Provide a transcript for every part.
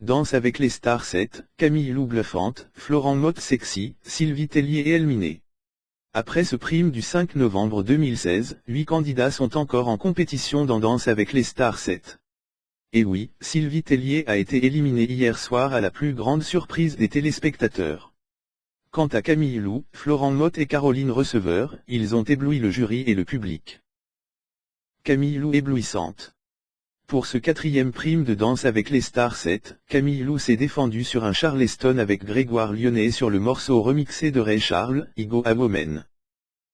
Danse avec les stars 7, Camille Lou bluffante, Florent Mothe sexy, Sylvie Tellier et Elminé. Après ce prime du 5 novembre 2016, 8 candidats sont encore en compétition dans Danse avec les stars 7. Et oui, Sylvie Tellier a été éliminée hier soir à la plus grande surprise des téléspectateurs. Quant à Camille Lou, Florent Mothe et Caroline Receveur, ils ont ébloui le jury et le public. Camille Lou éblouissante. Pour ce 4e prime de Danse avec les stars 7, Camille Lou s'est défendue sur un Charleston avec Grégoire Lyonnais sur le morceau remixé de Ray Charles, Ego a Woman.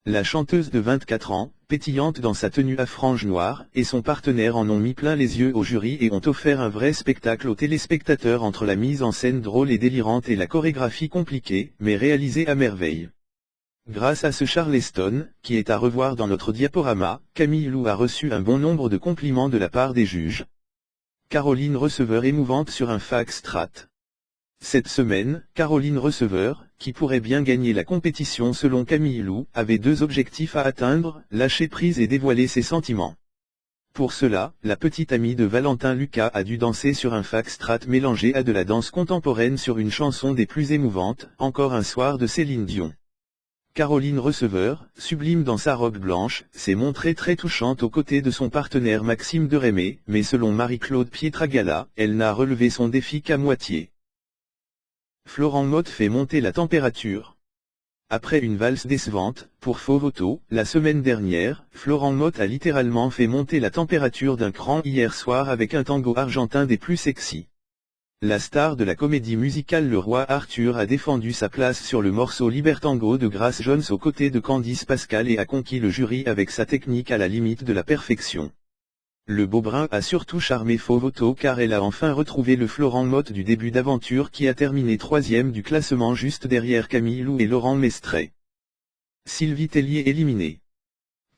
La chanteuse de 24 ans, pétillante dans sa tenue à franges noires, et son partenaire en ont mis plein les yeux au jury et ont offert un vrai spectacle aux téléspectateurs entre la mise en scène drôle et délirante et la chorégraphie compliquée, mais réalisée à merveille. Grâce à ce Charleston, qui est à revoir dans notre diaporama, Camille Lou a reçu un bon nombre de compliments de la part des juges. Caroline Receveur émouvante sur un foxtrot. Cette semaine, Caroline Receveur, qui pourrait bien gagner la compétition selon Camille Lou, avait 2 objectifs à atteindre, lâcher prise et dévoiler ses sentiments. Pour cela, la petite amie de Valentin Lucas a dû danser sur un foxtrot mélangé à de la danse contemporaine sur une chanson des plus émouvantes, Encore un soir de Céline Dion. Caroline Receveur, sublime dans sa robe blanche, s'est montrée très touchante aux côtés de son partenaire Maxime Derémé, mais selon Marie-Claude Pietragala, elle n'a relevé son défi qu'à moitié. Florent Mothe fait monter la température. Après une valse décevante, pour Faux Voto, la semaine dernière, Florent Mothe a littéralement fait monter la température d'un cran hier soir avec un tango argentin des plus sexy. La star de la comédie musicale Le Roi Arthur a défendu sa place sur le morceau Libertango de Grace Jones aux côtés de Candice Pascal et a conquis le jury avec sa technique à la limite de la perfection. Le beau brun a surtout charmé Faux Voto car elle a enfin retrouvé le Florent Mothe du début d'aventure qui a terminé 3e du classement juste derrière Camille Lou et Laurent Mestret. Sylvie Tellier éliminée.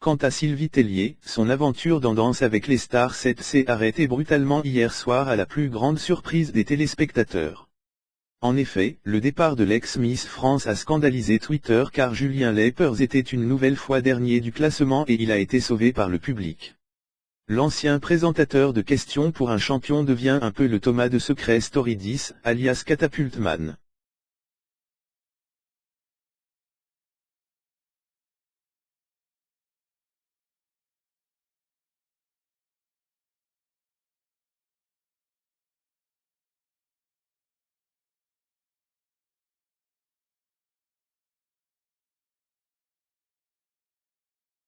Quant à Sylvie Tellier, son aventure dans Danse avec les stars 7 s'est arrêtée brutalement hier soir à la plus grande surprise des téléspectateurs. En effet, le départ de l'ex-Miss France a scandalisé Twitter car Julien Lepers était une nouvelle fois dernier du classement et il a été sauvé par le public. L'ancien présentateur de questions pour un champion devient un peu le Thomas de Secret Story 10, alias Catapultman.